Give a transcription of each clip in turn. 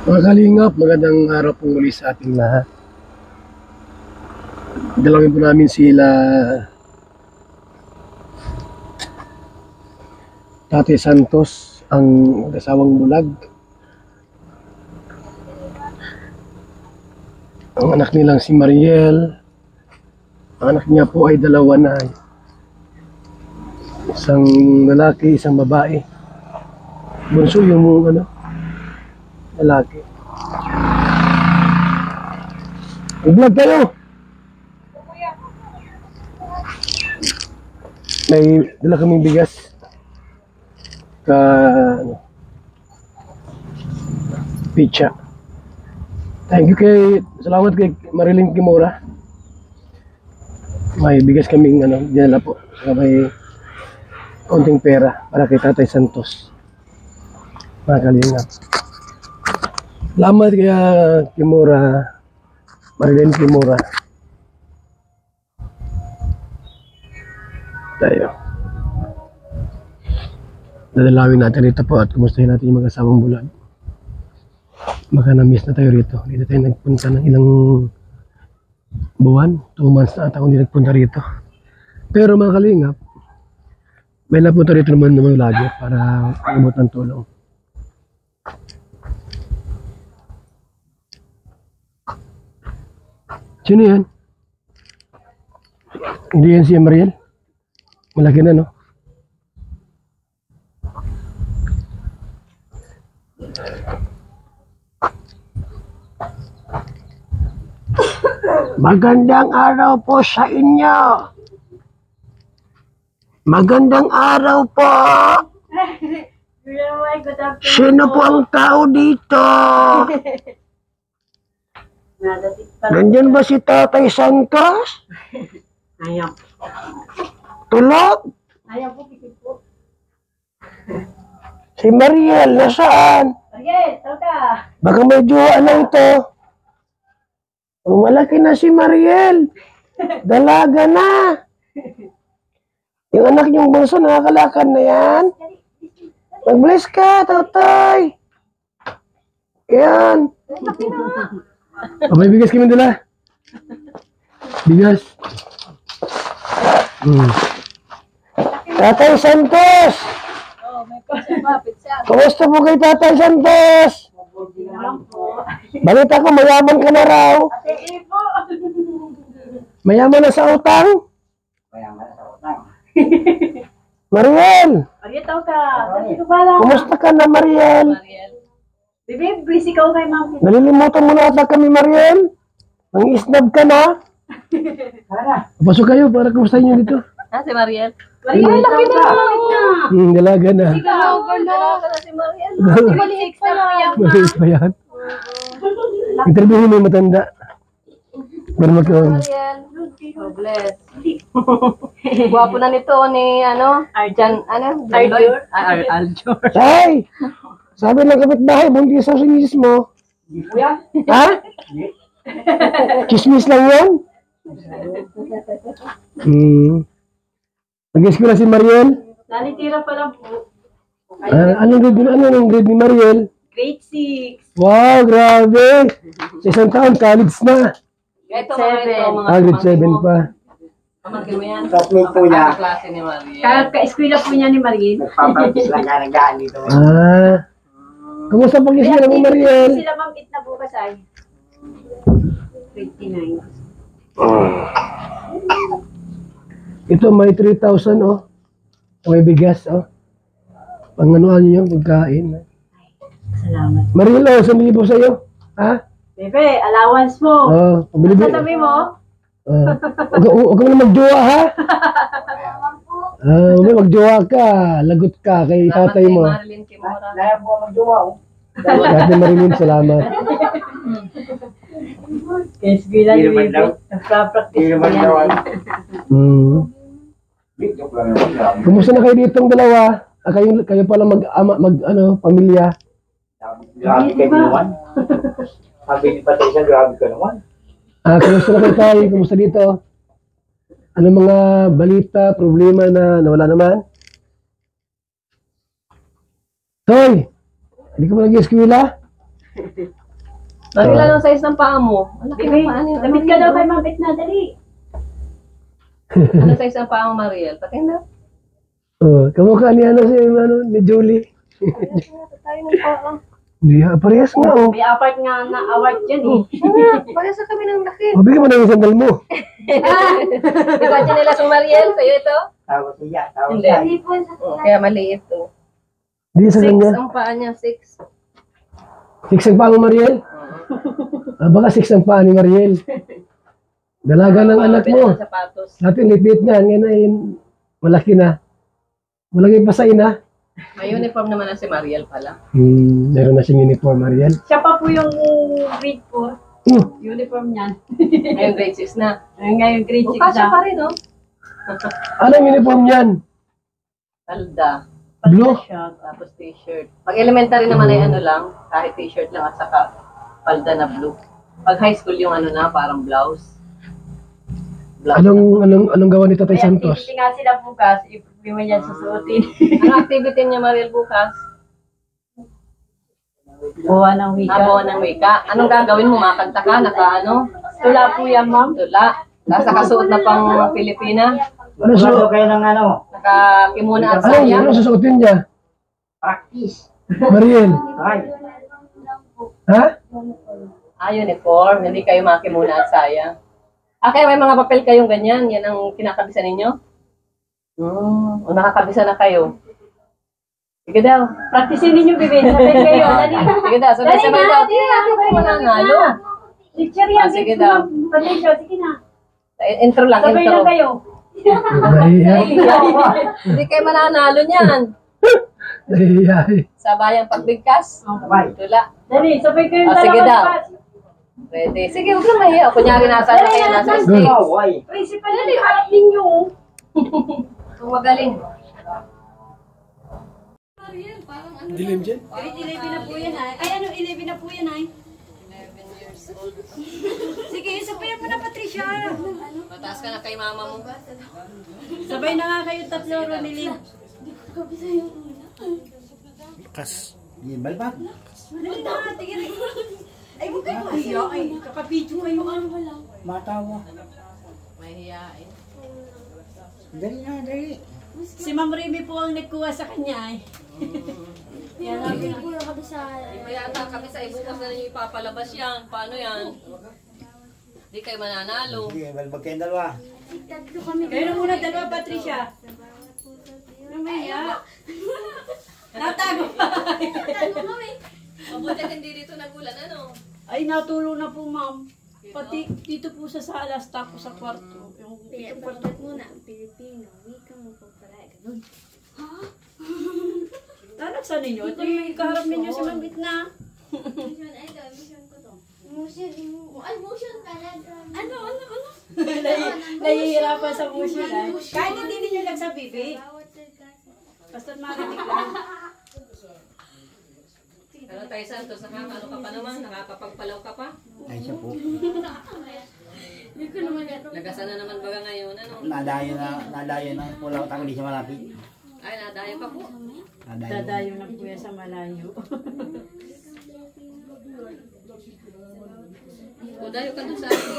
Mga kalingap, magandang araw po muli sa ating lahat. Dalawin po namin sila Tatay Santos, ang mag-asawang bulag. Ang anak nilang si Mariel. Ang anak niya po ay dalawa na. Isang lalaki, isang babae. Bunso yung lalaki. I-vlog kayo! May dala kaming bigas. Pizza. Salamat kay Marilyn Kimura. May bigas kaming dinala po. Saka may konting pera para kay Tatay Santos. Mga kalingap. Salamat kay Kimura, Marilyn Kimura. Tayo. Dadalawin natin rito po at kumustahin natin yung mag-asawang bulag. Baka na-miss na tayo rito. Dito tayo nagpunta ng ilang buwan. 2 months na ata kung hindi nagpunta rito. Pero mga kalingap, may napunta rito naman lagi para umabot ng tulong. Sino yan? Hindi yan si Mariel? Malaki na, no? Magandang araw po sa inyo. Magandang araw po. Sino po ang tao dito? Nandiyan ba si Tatay Santos? Ayaw. Tulog? Ayaw po, pikit po. Si Mariel, nasaan? Mariel, tawag ka. Baka may jowa na ito. Malaki na si Mariel. Dalaga na. Yung anak niyong bunso, nakakalakan na yan. Mag-bless ka, Tatay. Yan. May bigas kami dala. Bigas. Tatay Santos. Oh, may pizza. Kumusta po kay Tatay Santos? Balita ko, mayaman ka na raw. Mayaman na sa utang? Mayaman na sa utang. Mariel! Mariel, tawag ka. Dito ba lang? Kumusta ka na, Mariel? Bibi, busy ka kay ma'am. Nalilimutan mo na ata kami, Mariel. Ang isnab ka na. Pasok kayo para kumustahin nyo dito. Si Mariel. Mariel, laki na. Dalaga na. Dalaga na si Mariel. Maliit pa lang. Maliit pa yan. Interviewin mo yung matanda. Para magkaroon. Mariel. Oh, bless. Guwapo na nito ni, Arjan, Aljor. Aljor. Ay! Sabi ng kapitbahay, buntis sa sinis mo. Ha? Chismis lang yan? Nag-eskwela si Mariel? Nanitira pa lang po. Anong grade ni Mariel? Grade 6. Wow, grabe! Sa isang taon, college na. Ito mga Grade 7 pa. pamangkin mo yan. Classmate po niya. Klase ni Mariel. Ka-eskwela po niya ni Mariel. Nagpapractice lang ka nagaan dito. Kamusta pag-eskwela mo, Mariel? Sila ma'am-it na bukas ay. 29. Ito, may 3,000, oh. May bigas, oh. Pang-anuan niyo, pagkain. Salamat. Mariel, oh, 1,000 sa'yo. Ha? Bebe, allowance mo. Oh, pabili-bili. Sasabi mo? Huwag ka na magjowa, ha? Magjowa ka. Lagot ka kay tatay mo. Marilyn Kimura. Dahil po magjowa. Tatay Marilyn, salamat. Ka-eskwela ni Bebe. Nagpa-practice Hindi pa naman daw. Hmm. Joke lang naman. Kumusta na kayo ditong dalawa? Kayo pala pamilya. Grabe ka naman. Sabi ni Patricia, grabe ka naman. Kumusta na kayo tayo? Kumusta dito? Ano mga balita, problema na nawala naman? Toy! Hindi ka ba nag-eskwela? Mariel, anong size ng paa mo? Ang laki ng paa niya. Damit ka daw kay Mabit na, dali. Anong size ng paa mo, Mariel? Patingin na. Kamukha ni ni Julie. Tayo ng paa. Hindi, parehas nga oh. May apat nga na award dyan eh. Parehas na kami ng laki. Mabigyan mo na yung sandal mo. Di ba chinelas mo, Mariel? Sa'yo ito? Tawag siya, tawag Hindi. siya. Kaya maliit to. Hindi sa 6 kanya. ang paa niya, 6. 6 ang paa mo, Mariel? Baka 6 ang paa ni Mariel. Dalaga ng anak mo. Sapatos. Dati lit-lit niyan, ngayon ay malaki na. Malaki pa sa ina. May uniform naman na si Mariel pala. Meron na siyang uniform, Mariel. Siya pa po yung grade 4. Uniform niyan. Ngayon grade 6 na. Ngayon grade 6 Bukas siya pa na. rin, no? Anong uniform niyan? Talda. Blue? Siya. Tapos t-shirt. Pag elementary naman ay ano lang, kahit t-shirt lang at saka palda na blue. Pag high school yung ano na, parang blouse. Anong gawa ni Tatay May Santos? activity nga sila bukas. Ipuwi mo yan susuotin. Anong activity niya, Mariel, bukas? Buwa ng wika. Nabawa ng wika. Anong gagawin mo? Makakanta ka? Ano? Tula po yan, ma'am. Tula. Tapos nakasuot na pang Pilipina. Ano Sigurado kayo ng ano, Nakakimuna at Ano saya. susuotin niya? practice. Mariel? Ay, Ha? Uniform. Hindi kayo makimuna at saya. Kaya may mga papel kayong ganyan. Yan ang kinakabisan ninyo? O nakakabisa na kayo. Sige daw. Practicein ninyo, bibin. Sabay kayo. Dali. Sige daw. Sabay-sabay daw. Hindi ko mananalo. Teacher yan. Sige daw. Patricia, sige na. Intro lang, Sabay intro. na kayo. Nahiya. Hindi kayo mananalo niyan. Nahiya. Sa bayang pagbigkas. sabay. Tula. Dali, sabay kayo. Sige dalawa daw. bukas. Pwede. Sige, huwag kang mahiya. Kunyari nasa na kayo, nasa stage. Oh, ay. Principal, dali, harap ninyo. Kung magaling. Dilim dyan? Grade 11 na po yan ay. Ay, ano, 11 na po yan ay. 11 years old. Sige, sabayan mo na, Patricia. Mataas ka na kay mama mo. Sabay na nga kayo tatlo, Ronilyn. Kas. Gimbal ba? Dali na, tigil. Ay, huwag kayo mahiya. Ay, kakapidyo kayo. Ano wala? Matawa. Mahihiyain. Dali na, dali. Si Ma'am Remy po ang nagkuha sa kanya ay. Yan ang May yata kami sa ibukas na ninyo ipapalabas yan. Paano yan? Hindi kayo mananalo. Gimbal ba kayong dalawa? Kayo na muna dalawa, Patricia. Namaya. Natago pa. Mabuti hindi dito nagulan, ano? Ay, natulo na po, ma'am. Pati dito po sa sala, tako sa kwarto. Yung kwarto. Muna ang Pilipino, wika mo po pala. Ganun. Tanak sa ninyo. Ito yung kaharap ninyo si Ma'am Bitna. Mission, ay ito, mission ko to. Ay, motion pala. Ano? Nahihirapan sa motion ay. Kahit hindi ninyo nagsabi, babe. Basta marinig lang. Ano tayo, Santos? Nakakaano ka pa naman? Nakakapagpalaw ka pa? Ay, siya po. Nagasan na naman baga ngayon, ano? Nadayo na. Wala ko tango di siya malapit. Ay, nadayo pa po. Nadayo. Dadayo na po yan sa malayo. O, dayo ka dun sa akin.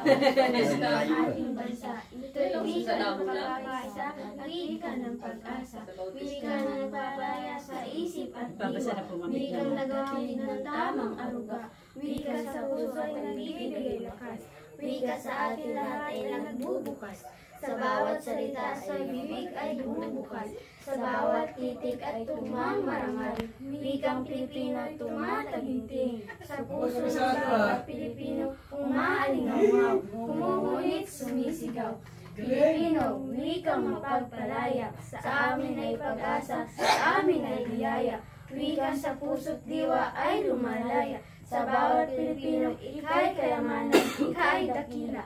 Ating bansa, ito'y wika ng pag-asa, wika ng pag-asa, wika na nagpapaya sa isip at Babasa na po, diwa, Ma'am. wikang nagagamit ng tamang aruga, wika sa puso ay nagbibigay lakas, wika sa atin lahat ay nagbubukas, sa bawat salita sa bibig ay bumubukas, sa bawat titik ay tumamarangal, wikang Pilipino tumataginting, sa puso ng bawat Pilipino umaalingaw, humuhunit, sumisigaw. Pilipino, wikang mapagpalaya, sa amin ay pag-asa, sa amin ay biyaya, wikang sa puso't diwa ay lumalaya, sa bawat Pilipino ika'y kayamanan, ika'y dakila.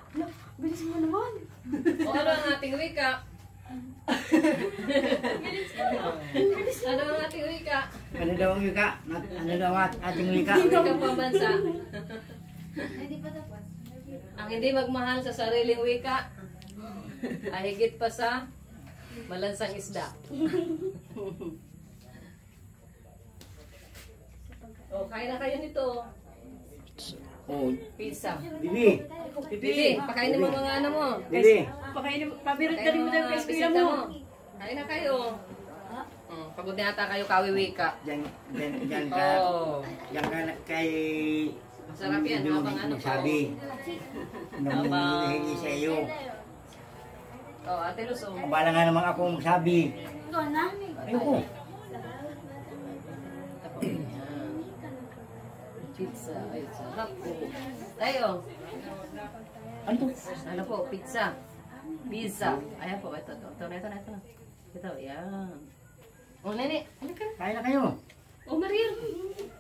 Bilis mo naman! O, ano ang ating wika? Ano ang ating wika? Ano daw ang wika? Ano daw ating wika? Wika pambansa. Ang hindi magmahal sa sariling wika ay higit pa sa malansang isda. O, kain na kayo nito. Oh, Pizza. Bibi. Bibi, pakainin mo mga ano mo. Bibi. Pakainin, pabirit ka rin mo Pakainin daw kay mga kuya bisita mo. Kain na kayo. Pagod na yata kayo kawiwika. Diyan ka. Oh. Diyan ka kay... Masarap yan, Yung habang ano po. Sabi. Nung Habang- hinihingi sa iyo. Oh, Ate Luz, oh. Abala nga naman ako magsabi. Ikaw na. Ayoko. Tapos yan. Pizza. Ay, sarap po. Tayo. Ano to? Ano po, pizza. Pizza. Ayan po, ito. Ito na. Ito, yan. Oh, nene. Halika. Kain na kayo. Oh, Mariel.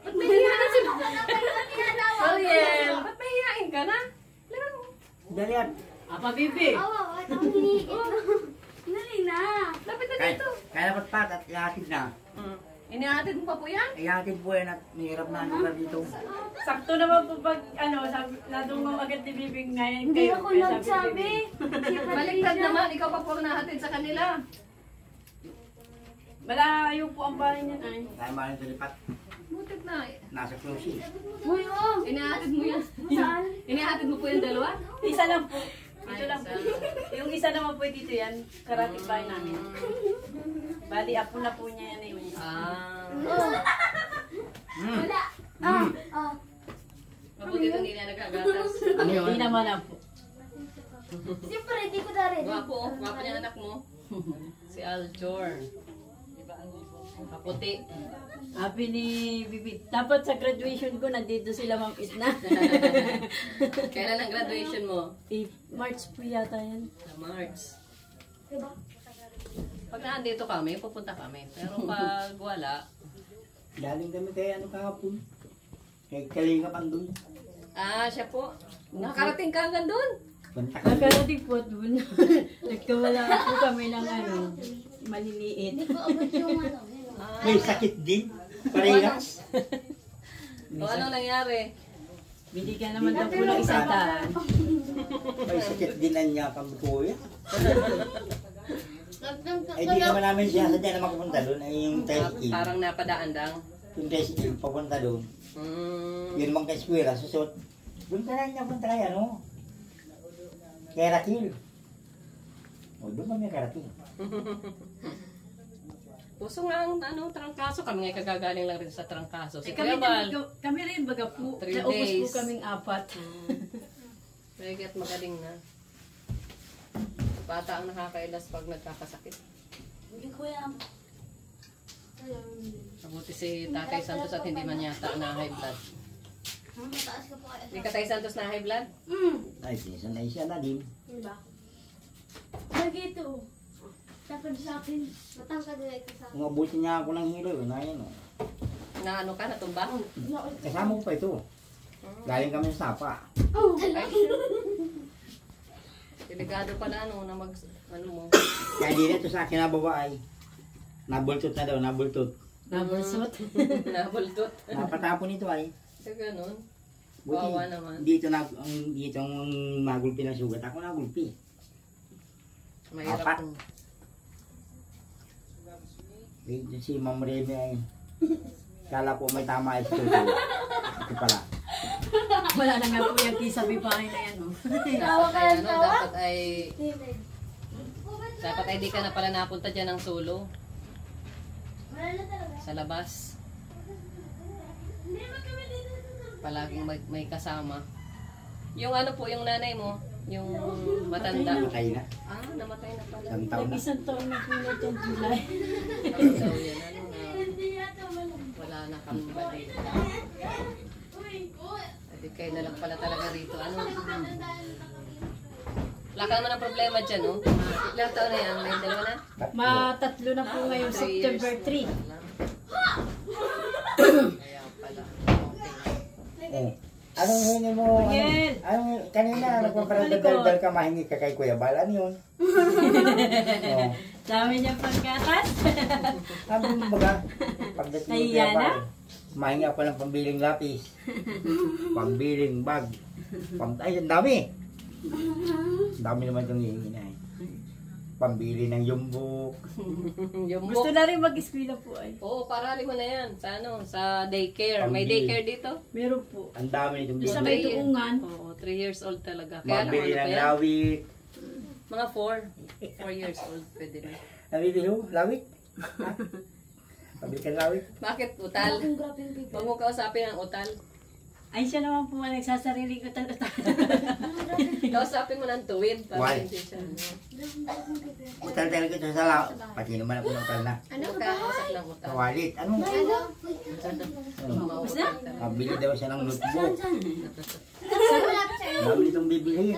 Ba't mahihiyain ka sila? Mariel, ba't mahihiyain ka na? Laro. Dali at. Apa, bibi? Oo, ito ang hiniigit mo. Dali na. Lapit na Kaya, dito. kaya dapat pat at ihatid na. Inihatid mo pa po yan? Ihatid po yan at mahirap na lugar dito. Sakto naman po pag, ano, sabi, nadungaw agad ni bibig ngayon Hindi kayo. ako Kaya sabi nagsabi. ni Bibi, Baliktad naman, ikaw pa po nahatid sa kanila. malayo po ang bahay niyan ay. Kaya maling talipat. Butit na. Nasa closing. Uy, oh. Inihatid mo yan. Saan? Inihatid mo po yung dalawa? Isa lang po. Ito Ay, lang po. isa. Yung isa naman po dito yan, karating bahay namin. Bali, apo na po niya yan eh. Wala. Ah, ah. Mabuti ito hindi na nagagatas. Ano Hindi yun? naman na po. Siyempre, di ko na rin. Gwapo, oh. Gwapo niya anak mo. Si Aljor. Kaputi. Happy ni Bibi. Dapat sa graduation ko, nandito sila Ma'am Itna. Kailan ang graduation mo? March po yata yan. Sa March. Diba? Pag nandito kami, pupunta kami. Pero pag wala, Galing kami kay ano kahapon. Kay Kalinga Pandun. siya po. Nakarating ka hanggang doon. Punta kami. Nakarating po dun. Nagkawala po kami ng ano, maliliit. Di ko abot yung ano. May sakit din. Parehas. O anong nangyari? Binigyan naman daw po ng isang daan. May sakit din na niya kami kuya. Eh di naman namin siya sadya na makapunta doon. Ay yung tricycle. Parang napadaan lang. Yung tricycle papunta doon. Yun mang kaskwira. Susot. Doon ka na niya punta kay ano. Kay Rakil. O doon kami kay Rakil. Puso nga ang trangkaso. Kami nga kagagaling lang rin sa trangkaso. Si Kami, Kuya Bal. kami rin baga po. 3 Naubos po days. kaming 4. Pwede at magaling na. Bata ang nakakailas pag nagkakasakit. Hindi ko yan. Mabuti si Tatay Santos at hindi man yata na high blood. Mataas ka po kayo. Hindi ka Tatay Santos na high blood? Ay, sinanay siya na din. Diba? Lagi ito. Tapos sa akin. Matangkad na ito sa akin. Kung abutin niya ako ng hilo, yun na yun. Na ano ka, natumba? Kasama ko pa ito. Galing kami sa Sapa. Delikado pala na mag, mo. Kaya di ito sa akin na babae. Nabultot na daw, nabultot. Nabursot. Nabultot. Napatapon ito ay. Sa ganun. Buti, Bawa naman. dito ang nagulpi na sugat. Ako nagulpi. Mahirap Apat. kung... Dito si Ma'am Remy ay. Kala ko may tama ay ito. Ito pala. Wala na nga po yung kisabi bahay na yan. Oh. Dapat ay ano, dapat ay... David. Dapat ay di ka na pala napunta dyan ng solo. Wala na talaga. Sa labas. Palaging may kasama. Yung ano po, yung nanay mo, yung matanda. Matay na. Namatay na pala. Isang taon na. Isang taon na po na itong July. Tapos daw yan, ano na, wala na kami balik. Hindi kayo na lang pala talaga rito. Ano? Wala ka naman ang problema dyan, no? Ilang taon na yan? May dalawa na? Matatlo na po ngayong September 3. Kaya pala. Oh. Anong hingi mo? Miguel! Kanina, nagpaparadaldal ka, mahingi ka kay Kuya Bal. Ano yun? Oh. Dami niya pagkatas. Sabi mo baga, pagdating ni Nahiya Kuya Bal, na? mahingi ako ng pambiling lapis, pambiling bag, ay, ang dami. Ang dami naman itong hihingi na eh. pambili ng yumbok. Yung Gusto na rin mag-eskwela po ay. Oo, parali mo na yan. Sa ano, sa daycare. May Pambili. daycare dito? Meron po. Ang dami nitong Sa bibili. may tuungan. Oo, 3 years old talaga. Kaya lang, Mabili ano pa ng yan? lawit. Mga 4. 4 years old, pwede na. Nabibili ho, lawit. Pabili ka ng lawit. Bakit utal? Huwag mo kausapin ang utal. Ay, siya naman po ang nagsasarili ko talaga. Kausapin mo ng tuwid. Para Why? hindi siya. Utal talaga ito sa lawit. Pati naman ako ng utal na. Ano ka kausap ng utal? Kawalit. Ano? Basta? Mabili daw siya ng notebook. Mabili itong bibilihin.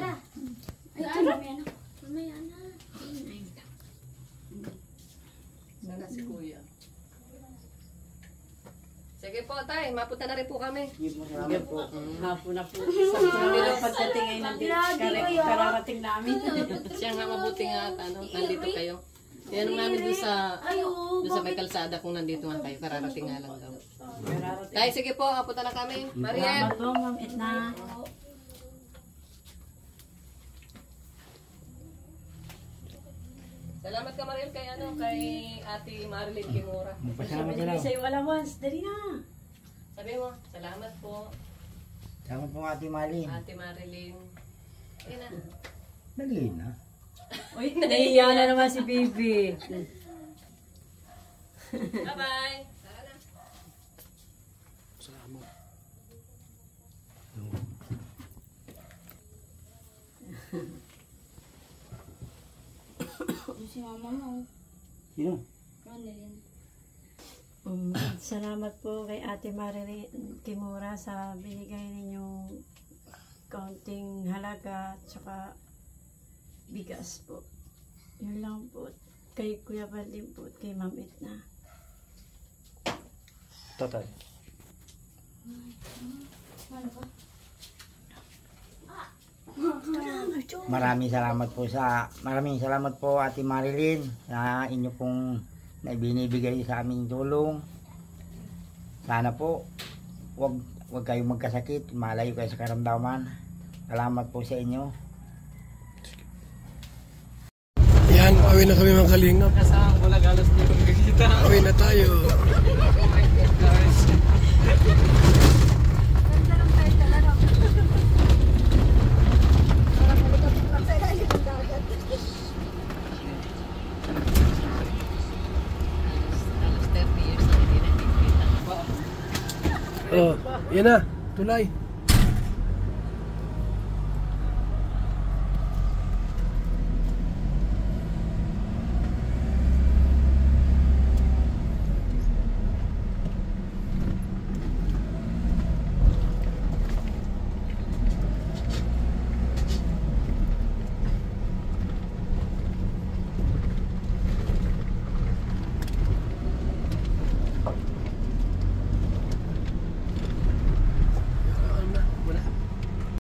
Sana si kuya. Sige po, tay. Mapunta na rin po kami. Sige po, salamat po. Hapon na po. Sa kanila pagdating ay nandito. Kararating namin. Siya nga mabuti nga at ano, nandito kayo. Yan namin doon sa may kalsada kung nandito nga kayo. Kararating nga lang daw. Kararating. Tay, sige po. Mapunta na kami. Mariel. Salamat po, Ma'am Edna. Salamat ka, Mariel, kay ano, kay Ate Marilyn Kimura. Magpasalamat Sabi na lang. sa'yo, wala once. Dali na. Sabi mo, salamat po, Salamat po Ate Malin. Ate Marilyn. Ayun na. Dali na. Uy, nahiya na naman si Bibi. Bye-bye. Tara na. Si mama mo, Sino? Ronelyn. Salamat po kay Ate Marilyn Kimura sa binigay ninyong kaunting halaga at saka bigas po. Yun lang po. Kay Kuya Baldim po at kay Ma'am Edna. Total. Maraming salamat po Ate Marilyn sa inyo pong naibinibigay sa aming tulong. Sana po wag kayong magkasakit, malayo kayo sa karamdaman. Salamat po sa inyo. Yan, awin na kami mga kalingap. Kasama ko lang alas di ko nakikita. Awin na tayo. Oh my God, guys. Alas 30 years na hindi nakikita. Oh, yan na. Tulay.